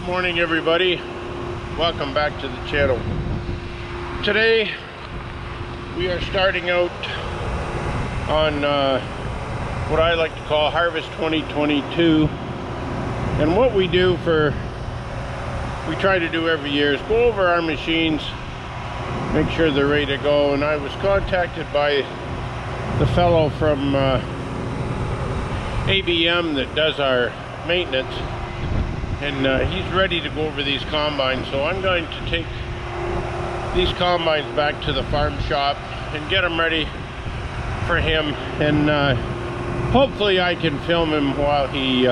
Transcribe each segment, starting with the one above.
Morning everybody, welcome back to the channel. Today we are starting out on what I like to call Harvest 2022, and what we try to do every year is go over our machines, make sure they're ready to go. And I was contacted by the fellow from ABM that does our maintenance, and he's ready to go over these combines. So I'm going to take these combines back to the farm shop and get them ready for him, and hopefully I can film him while he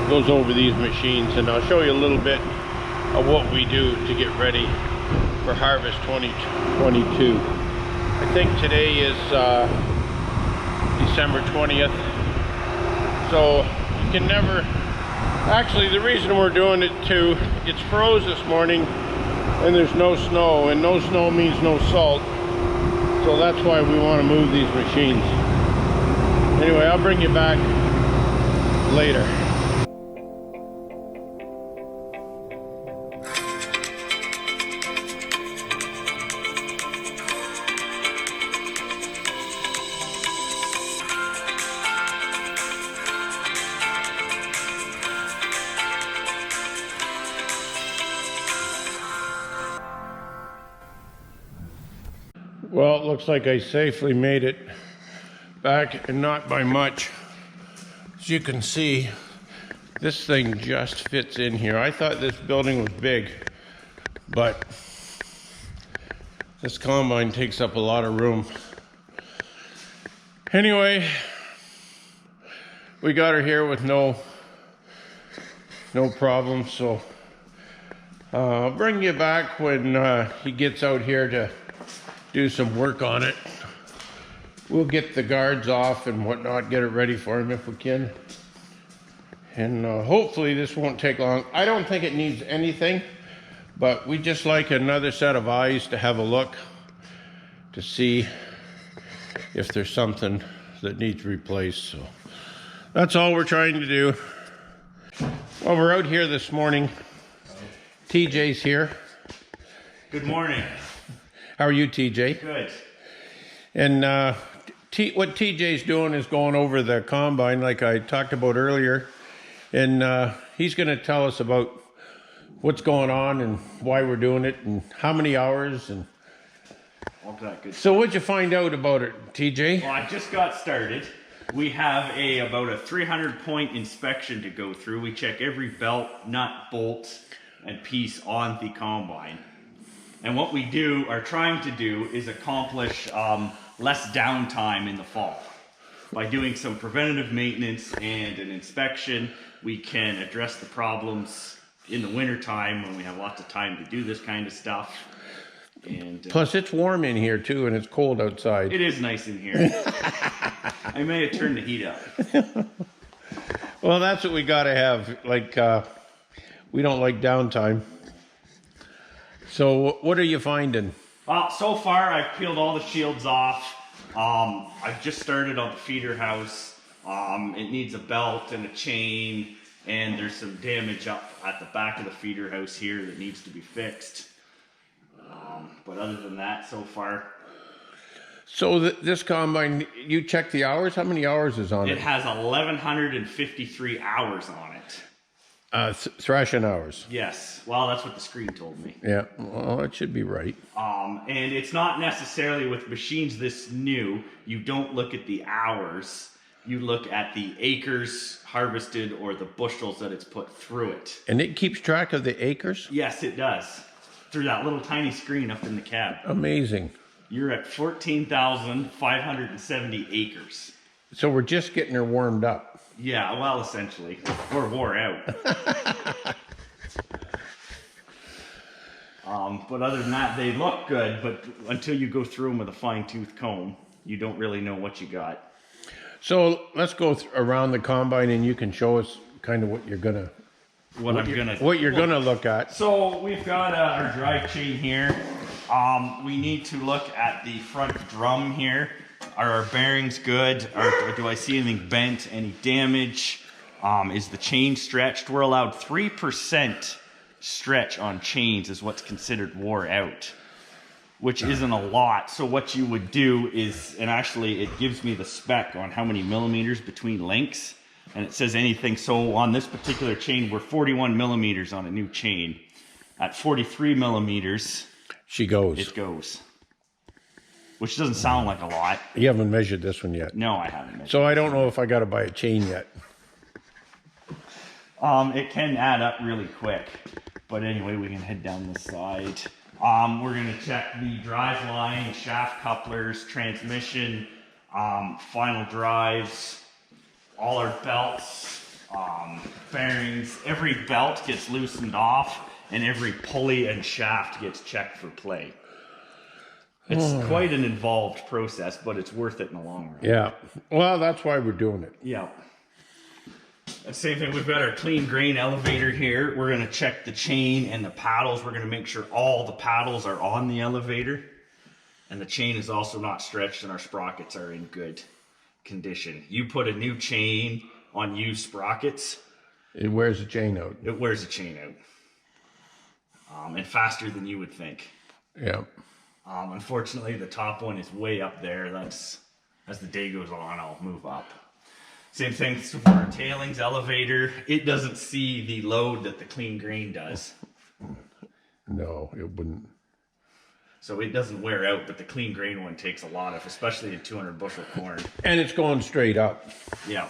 goes over these machines, and I'll show you a little bit of what we do to get ready for Harvest 2022. I think today is December 20th, so you can never, actually the reason we're doing it too, it's froze this morning and there's no snow, and no snow means no salt, so that's why we want to move these machines. Anyway, I'll bring you back later. Well, it looks like I safely made it back, and not by much. As you can see, this thing just fits in here. I thought this building was big, but this combine takes up a lot of room. Anyway, we got her here with no problems, so I'll bring you back when he gets out here to do some work on it. We'll get the guards off and whatnot, get it ready for him if we can, and hopefully this won't take long. I don't think it needs anything, but we just like another set of eyes to have a look to see if there's something that needs replaced. So that's all we're trying to do. Well, we're out here this morning. TJ's here. Good morning. How are you, TJ? Good. And what TJ's doing is going over the combine like I talked about earlier, and he's going to tell us about what's going on and why we're doing it and how many hours and all that good. So what'd you find out about it, TJ? Well, I just got started. We have about a 300-point inspection to go through. We check every belt, nut, bolt, and piece on the combine. And what we are trying to do is accomplish less downtime in the fall. By doing some preventative maintenance and an inspection, we can address the problems in the winter time when we have lots of time to do this kind of stuff. And plus it's warm in here too, and it's cold outside. It is nice in here. I may have turned the heat up. Well, that's what we gotta have. Like, we don't like downtime. So what are you finding? Well, so far I've peeled all the shields off. I've just started on the feeder house. It needs a belt and a chain, and there's some damage up at the back of the feeder house here that needs to be fixed. But other than that, so far. So this combine, you check the hours? How many hours is on it? It has 1,153 hours on it. Thrashing hours. Yes. Well, that's what the screen told me. Yeah. Well, it should be right. And it's not necessarily with machines this new. You don't look at the hours. You look at the acres harvested or the bushels that it's put through it. And it keeps track of the acres? Yes, it does. Through that little tiny screen up in the cab. Amazing. You're at 14,570 acres. So we're just getting her warmed up. Yeah, well, essentially. We're wore out. But other than that, they look good, but until you go through them with a fine-tooth comb, you don't really know what you got. So let's go around the combine, and you can show us kind of what you're gonna look at. So we've got our drive chain here. We need to look at the front drum here. Are our bearings good? Do I see anything bent? Any damage? is the chain stretched. We're allowed 3% stretch on chains is what's considered wore out, which isn't a lot. So what you would do is, and actually it gives me the spec on how many millimeters between links, and it says anything. So on this particular chain, we're 41 millimeters on a new chain. At 43 millimeters, She goes. it goes. Which doesn't sound like a lot. You haven't measured this one yet. No, I haven't. So I don't know if I got to buy a chain yet. It can add up really quick. But anyway, we can head down this side. We're going to check the drive line, shaft couplers, transmission, final drives, all our belts, bearings. Every belt gets loosened off, and every pulley and shaft gets checked for play. It's quite an involved process, but it's worth it in the long run. Yeah. Well, that's why we're doing it. Yeah. And same thing, we've got our clean grain elevator here. We're going to check the chain and the paddles. We're going to make sure all the paddles are on the elevator. And the chain is also not stretched and our sprockets are in good condition. You put a new chain on used sprockets, It wears the chain out. it wears the chain out. And faster than you would think. Yeah. Unfortunately, the top one is way up there. That's, as the day goes on, I'll move up. Same thing for our tailings elevator. It doesn't see the load that the clean grain does. No, it wouldn't. So it doesn't wear out, but the clean grain one takes a lot of, especially in 200 bushel corn. And it's going straight up. Yeah.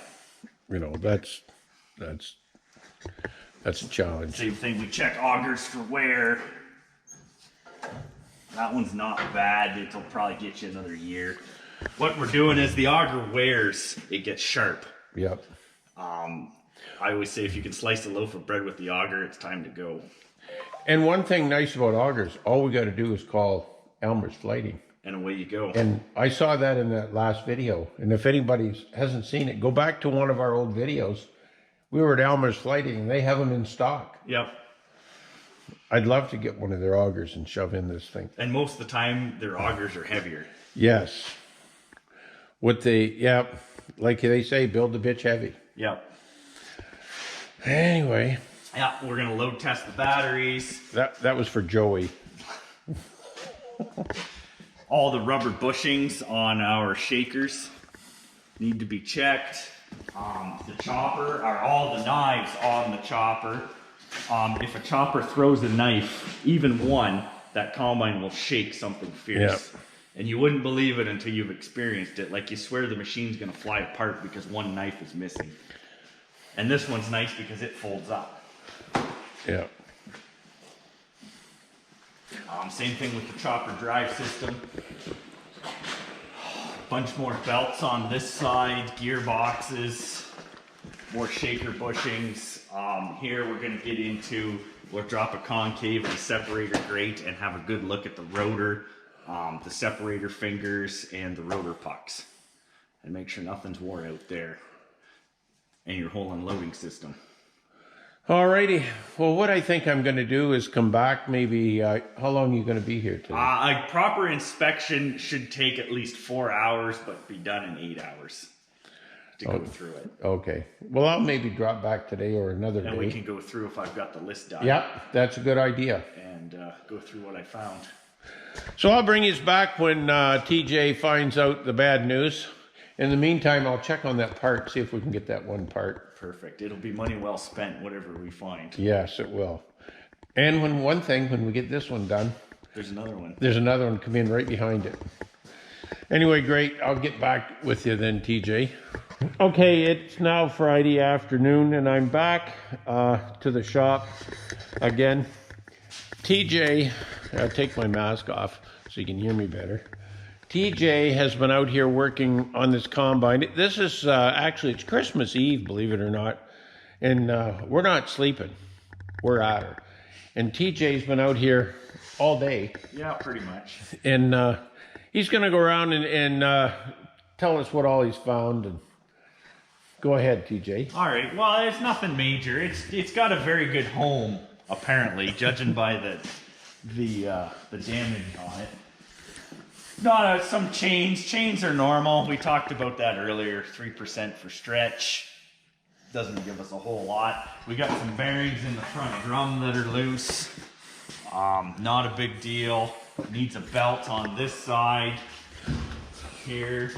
You know, that's a challenge. Same thing, we check augers for wear. That one's not bad. It'll probably get you another year. What we're doing is the auger wears, it gets sharp. Yep. I always say if you can slice a loaf of bread with the auger, it's time to go. And one thing nice about augers, all we got to do is call Elmer's Flighting. And away you go. And I saw that in that last video. And if anybody hasn't seen it, go back to one of our old videos. We were at Elmer's Flighting and they have them in stock. Yep. I'd love to get one of their augers and shove in this thing. And most of the time, their augers are heavier. Yes. What they, yeah, like they say, build the bitch heavy. Yep. Anyway, Yeah, we're gonna load test the batteries. that was for Joey. All the rubber bushings on our shakers need to be checked. The chopper, are all the knives on the chopper. If a chopper throws a knife, even one, that combine will shake something fierce. Yeah. And you wouldn't believe it until you've experienced it. Like you swear the machine's gonna fly apart because one knife is missing. And this one's nice because it folds up. Yeah. Same thing with the chopper drive system. Bunch more belts on this side, gearboxes, more shaker bushings. Here we're gonna get into, we'll drop a concave and a separator grate and have a good look at the rotor, the separator fingers, and the rotor pucks. And make sure nothing's wore out there. And your whole unloading system. Alrighty. Well, what I think I'm going to do is come back maybe, how long are you going to be here today? A proper inspection should take at least 4 hours, but be done in 8 hours to go through it. Okay. Well, I'll maybe drop back today or another And day. we can go through if I've got the list done. Yep, that's a good idea. And go through what I found. So I'll bring you back when TJ finds out the bad news. In the meantime, I'll check on that part, see if we can get that one part. Perfect. It'll be money well spent, whatever we find. Yes, it will. And when we get this one done, There's another one. there's another one come in right behind it. Anyway, great. I'll get back with you then, TJ. Okay, it's now Friday afternoon, and I'm back to the shop again. TJ, I'll take my mask off so you can hear me better. TJ has been out here working on this combine. This is actually, it's Christmas Eve, believe it or not. And we're not sleeping. We're at her. And TJ's been out here all day. Yeah, pretty much. And he's going to go around and tell us what all he's found. And go ahead, TJ. All right. Well, it's nothing major. It's got a very good home, apparently, judging by the damage on it. Not some chains. Chains are normal. We talked about that earlier. 3% for stretch. doesn't give us a whole lot. We got some bearings in the front drum that are loose. Not a big deal. Needs a belt on this side here.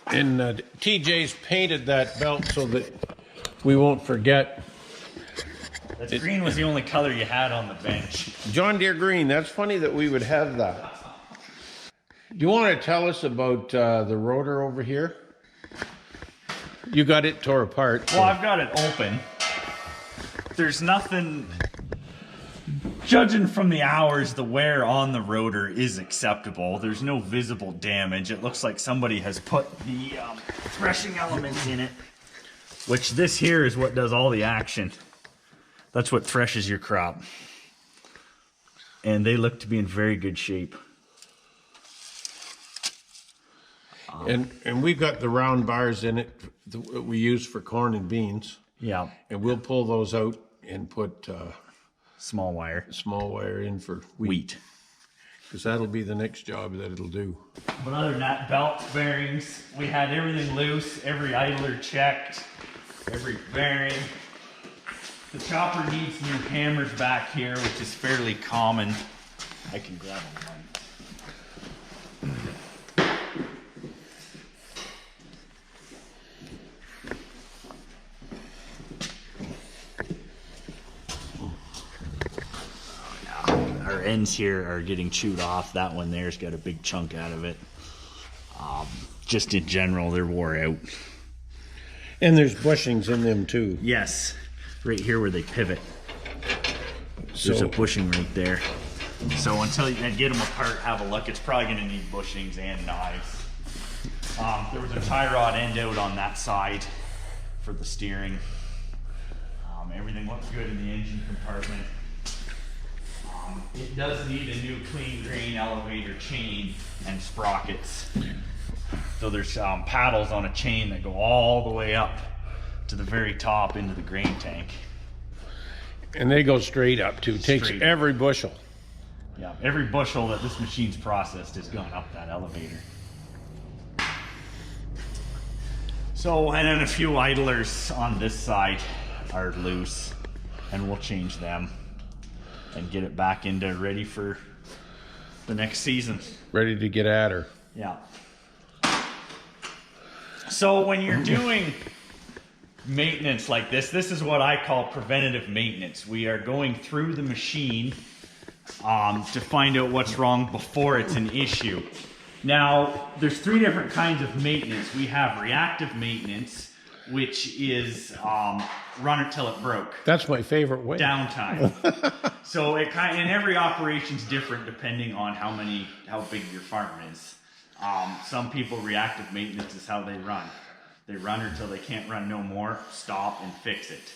And TJ's painted that belt so that we won't forget. That green was the only color you had on the bench. John Deere green. That's funny that we would have that. Do you want to tell us about the rotor over here? You got it tore apart. Well, I've got it open. There's nothing... Judging from the hours, the wear on the rotor is acceptable. There's no visible damage. It looks like somebody has put the threshing elements in it, which this here is what does all the action. That's what threshes your crop. And they look to be in very good shape. And we've got the round bars in it that we use for corn and beans. Yeah. And we'll pull those out and put Small wire. small wire in for wheat. Because that'll be the next job that it'll do. But other than that, belt bearings, we had everything loose, every idler checked, every bearing. The chopper needs new hammers back here, which is fairly common. I can grab them. Our ends here are getting chewed off. That one there's got a big chunk out of it. Just in general, they're wore out. And there's bushings in them too. Yes, right here where they pivot. There's a bushing right there. So until you get them apart, have a look. It's probably going to need bushings and knives. There was a tie rod end out on that side for the steering. Everything looks good in the engine compartment. It does need a new clean grain elevator chain and sprockets. So there's paddles on a chain that go all the way up to the very top into the grain tank. And they go straight up too. Takes Straight. every bushel. Yeah, every bushel that this machine's processed has gone up that elevator. So, and then a few idlers on this side are loose, and we'll change them and get it back into ready for the next season. Ready to get at her. Yeah. So when you're doing maintenance like this is what I call preventative maintenance. We are going through the machine to find out what's wrong before it's an issue. Now, there's three different kinds of maintenance. We have reactive maintenance, which is run it till it broke. That's my favorite way. Downtime. So it kind of, and every operation's different depending on how big your farm is. Some people, reactive maintenance is how they run. They run until they can't run no more, stop and fix it.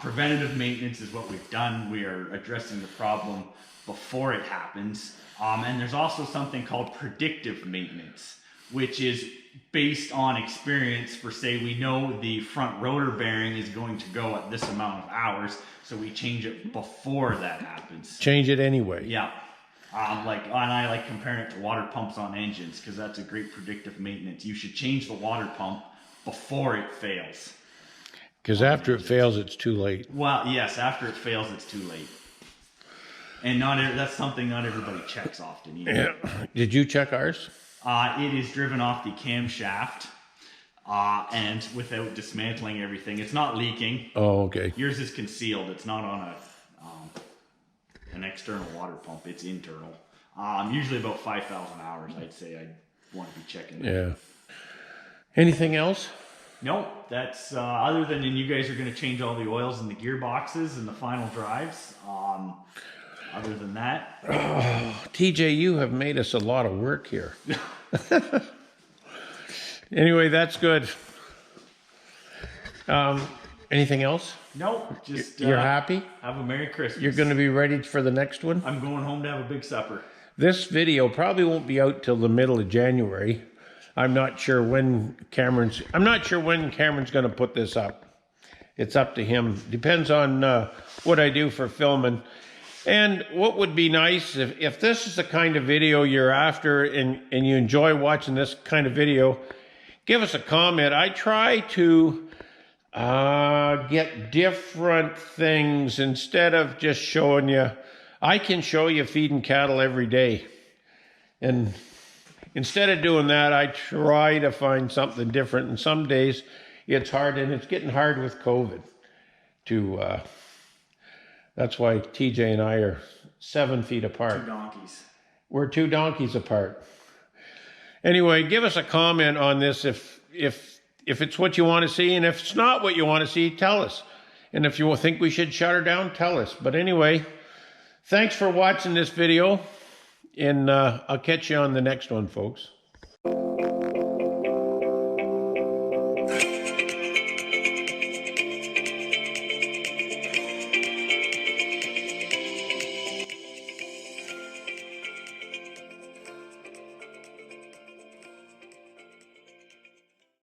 Preventative maintenance is what we've done. We are addressing the problem before it happens. And there's also something called predictive maintenance, which is based on experience. For say, we know the front rotor bearing is going to go at this amount of hours, so we change it before that happens. Change it anyway. Yeah. And I like comparing it to water pumps on engines because that's a great predictive maintenance. You should change the water pump before it fails. Because after it fails, it's too late. Well, yes, after it fails, it's too late. And that's something not everybody checks often either. Yeah. Did you check ours? It is driven off the camshaft and without dismantling everything. It's not leaking. Oh, okay. Yours is concealed. It's not on an external water pump. It's internal. Usually about 5,000 hours, I'd say I'd want to be checking that. Yeah. Anything else? No, that's other than you guys are going to change all the oils in the gearboxes and the final drives. Other than that, TJ, you have made us a lot of work here. Anyway, that's good. Anything else? no, just You're happy? have a Merry Christmas. You're going to be ready for the next one? I'm going home to have a big supper. This video probably won't be out till the middle of January. I'm not sure when Cameron's going to put this up. It's up to him. Depends on what I do for filming. And what would be nice, if this is the kind of video you're after and you enjoy watching this kind of video, give us a comment. I try to Get different things instead of just showing you. I can show you feeding cattle every day. And instead of doing that, I try to find something different. And some days it's hard, and it's getting hard with COVID to, that's why TJ and I are 7 feet apart. 2 donkeys. We're 2 donkeys apart. Anyway, give us a comment on this if it's what you want to see, and if it's not what you want to see, tell us. And if you think we should shut her down, tell us. But anyway, thanks for watching this video, and I'll catch you on the next one, folks.